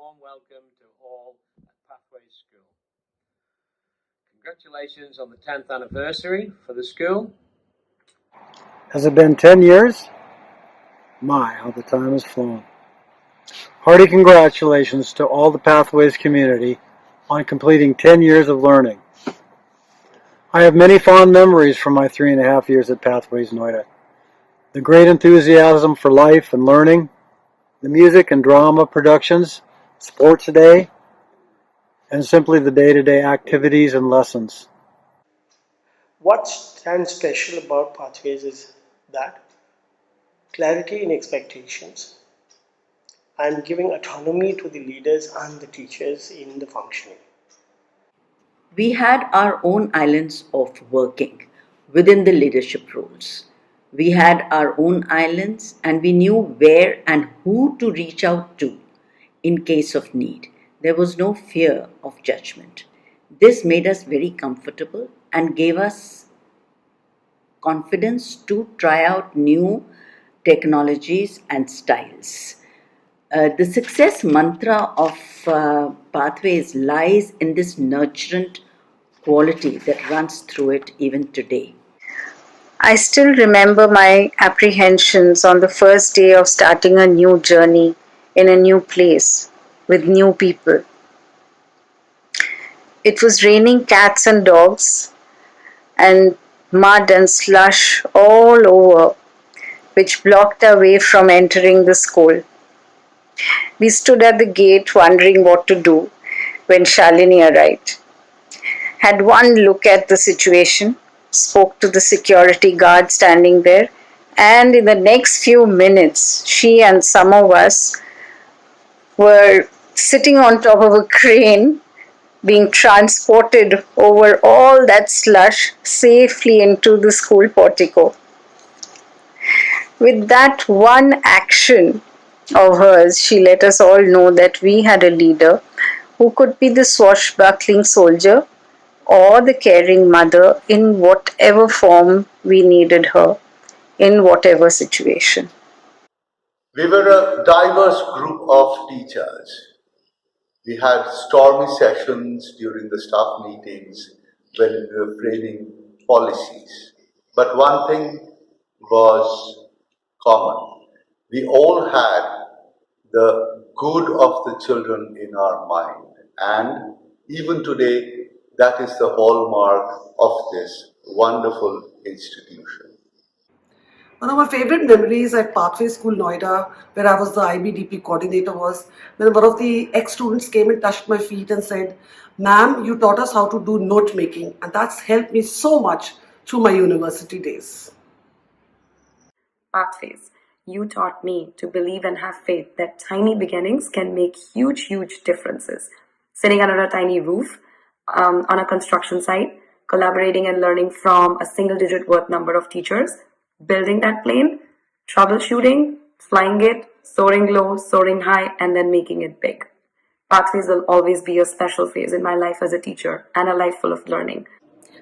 warm welcome to all at Pathways School. Congratulations on the 10th anniversary for the school. Has it been 10 years? My, how the time has flown. Hearty congratulations to all the Pathways community on completing 10 years of learning. I have many fond memories from my 3.5 years at Pathways Noida. The great enthusiasm for life and learning, the music and drama productions, sports day, and simply the day-to-day activities and lessons. What stands special about Pathways is that clarity in expectations. I'm giving autonomy to the leaders and the teachers in the functioning. We had our own islands of working within the leadership roles. We had our own islands and we knew where and who to reach out to in case of need. There was no fear of judgment. This made us very comfortable and gave us confidence to try out new technologies and styles. The success mantra of Pathways lies in this nurturant quality that runs through it even today. I still remember my apprehensions on the first day of starting a new journey in a new place with new people. It was raining cats and dogs and mud and slush all over, which blocked our way from entering the school. We stood at the gate wondering what to do when Shalini arrived. Had one look at the situation, spoke to the security guard standing there, and in the next few minutes, she and some of us were sitting on top of a crane being transported over all that slush safely into the school portico. With that one action of hers, she let us all know that we had a leader who could be the swashbuckling soldier or the caring mother in whatever form we needed her, in whatever situation. We were a diverse group of teachers. We had stormy sessions during the staff meetings when we were framing policies. But one thing was common. We all had the good of the children in our mind. And even today, that is the hallmark of this wonderful institution. One of my favorite memories at Pathway School Noida, where I was the IBDP coordinator, was when one of the ex-students came and touched my feet and said, "Ma'am, you taught us how to do note making, and that's helped me so much through my university days." Pathways, you taught me to believe and have faith that tiny beginnings can make huge, huge differences. Sitting under a tiny roof on a construction site, collaborating and learning from a single-digit worth number of teachers, building that plane, troubleshooting, flying it, soaring low, soaring high, and then making it big. Pathways will always be a special phase in my life as a teacher and a life full of learning.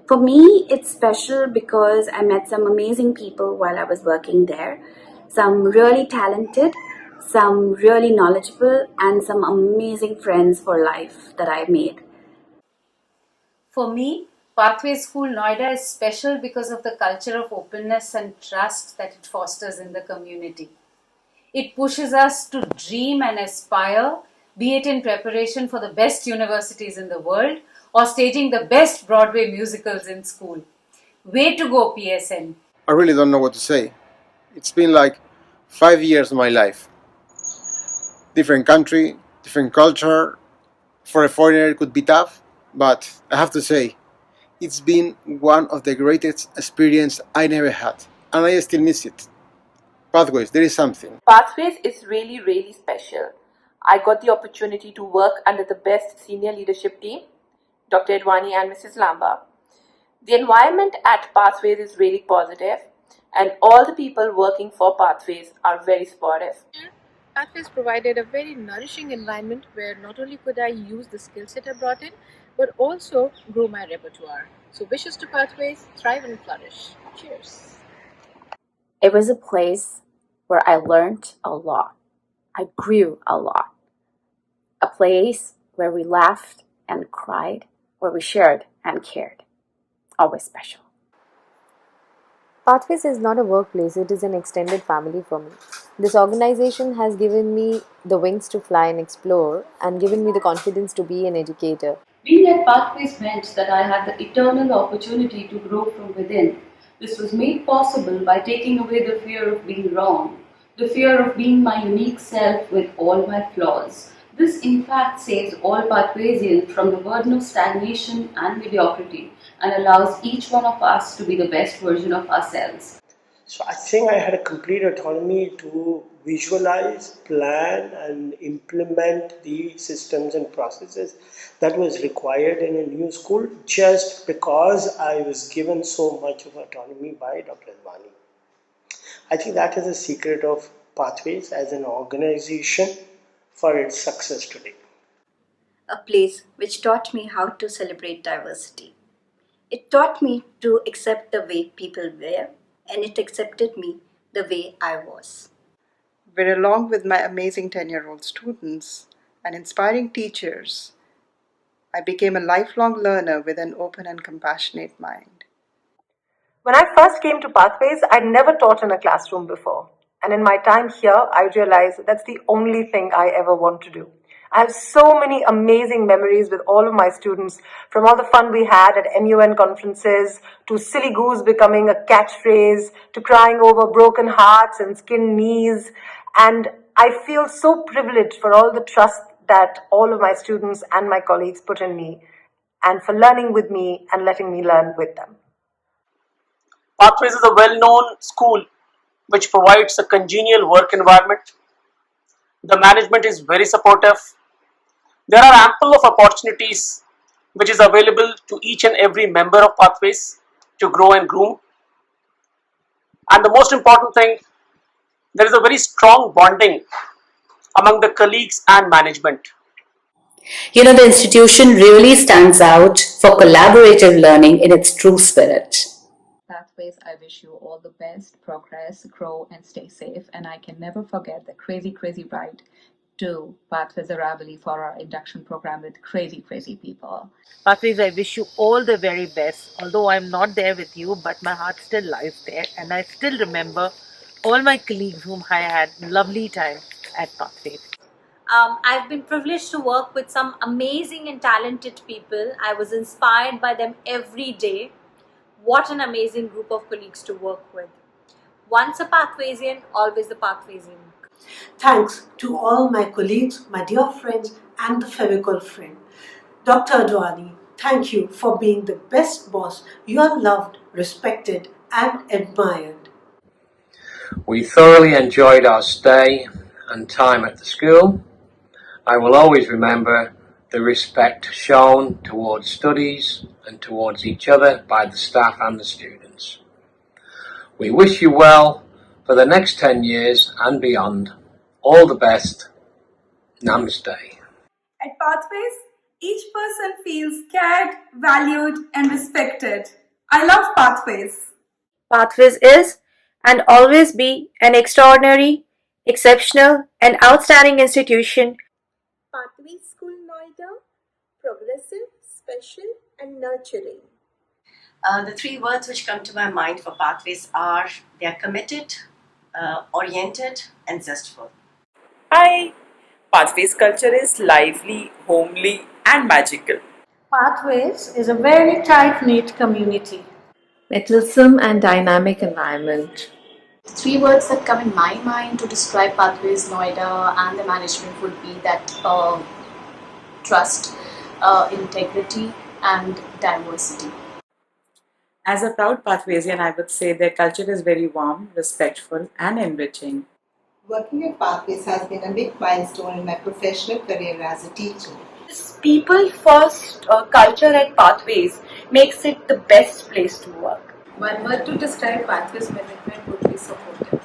For me, it's special because I met some amazing people while I was working there. Some really talented, some really knowledgeable, and some amazing friends for life that I made. For me, Pathway School Noida is special because of the culture of openness and trust that it fosters in the community. It pushes us to dream and aspire, be it in preparation for the best universities in the world or staging the best Broadway musicals in school. Way to go, PSN. I really don't know what to say. It's been like 5 years of my life. Different country, different culture. For a foreigner it could be tough, but I have to say, it's been one of the greatest experiences I never had, and I still miss it. Pathways, there is something. Pathways is really, really special. I got the opportunity to work under the best senior leadership team, Dr. Edwani and Mrs. Lamba. The environment at Pathways is really positive, and all the people working for Pathways are very supportive. Pathways provided a very nourishing environment where not only could I use the skill set I brought in, but also grow my repertoire. So wishes to Pathways, thrive and flourish. Cheers. It was a place where I learned a lot. I grew a lot. A place where we laughed and cried, where we shared and cared. Always special. Pathways is not a workplace, it is an extended family for me. This organization has given me the wings to fly and explore and given me the confidence to be an educator. Being at Pathways meant that I had the eternal opportunity to grow from within. This was made possible by taking away the fear of being wrong, the fear of being my unique self with all my flaws. This, in fact, saves all Pathwaysians from the burden of stagnation and mediocrity and allows each one of us to be the best version of ourselves. So I think I had a complete autonomy to visualize, plan, and implement the systems and processes that was required in a new school just because I was given so much of autonomy by Dr. Advani. I think that is the secret of Pathways as an organization for its success today. A place which taught me how to celebrate diversity. It taught me to accept the way people were, and it accepted me the way I was. Where, along with my amazing 10-year-old students and inspiring teachers, I became a lifelong learner with an open and compassionate mind. When I first came to Pathways, I'd never taught in a classroom before. And in my time here, I realized that's the only thing I ever want to do. I have so many amazing memories with all of my students, from all the fun we had at MUN conferences, to silly goose becoming a catchphrase, to crying over broken hearts and skinned knees. And I feel so privileged for all the trust that all of my students and my colleagues put in me, and for learning with me and letting me learn with them. Pathways is a well-known school which provides a congenial work environment. The management is very supportive. There are ample of opportunities which is available to each and every member of Pathways to grow and groom. And the most important thing, there is a very strong bonding among the colleagues and management. The institution really stands out for collaborative learning in its true spirit. Pathways, I wish you all the best, progress, grow, and stay safe. And I can never forget the crazy ride to Pathways Aravali for our induction program with crazy people. Pathways, I wish you all the very best. Although I'm not there with you, but my heart still lies there. And I still remember all my colleagues whom I had lovely time at Pathways. I've been privileged to work with some amazing and talented people. I was inspired by them every day. What an amazing group of colleagues to work with. Once a Pathwaysian, always a Pathwaysian. Thanks to all my colleagues, my dear friends, and the Fevicol friend. Dr. Advani, thank you for being the best boss. You are loved, respected, and admired. We thoroughly enjoyed our stay and time at the school. I will always remember the respect shown towards studies and towards each other by the staff and the students. We wish you well for the next 10 years and beyond. All the best. Namaste. At Pathways, each person feels cared, valued, and respected. I love Pathways. Pathways is and always be an extraordinary, exceptional, and outstanding institution. Pathways School Noida, progressive, special, and nurturing. The three words which come to my mind for Pathways are they are committed, oriented, and zestful. Hi! Pathways culture is lively, homely, and magical. Pathways is a very tight-knit community. Mettlesome and dynamic environment. Three words that come in my mind to describe Pathways Noida and the management would be that trust, integrity, and diversity. As a proud Pathwaysian, I would say their culture is very warm, respectful, and enriching. Working at Pathways has been a big milestone in my professional career as a teacher. This people-first culture at Pathways makes it the best place to work. One word to describe Pathways management would be supportive.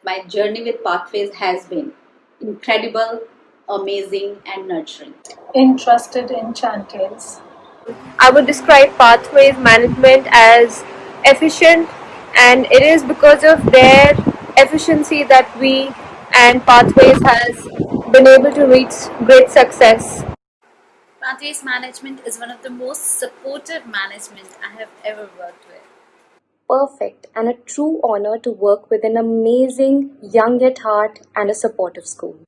My journey with Pathways has been incredible, amazing, and nurturing. Interested in chantels. I would describe Pathways management as efficient, and it is because of their efficiency that we and Pathways has been able to reach great success. Pathways management is one of the most supportive management I have ever worked with. Perfect, and a true honor to work with an amazing, young at heart, and a supportive school.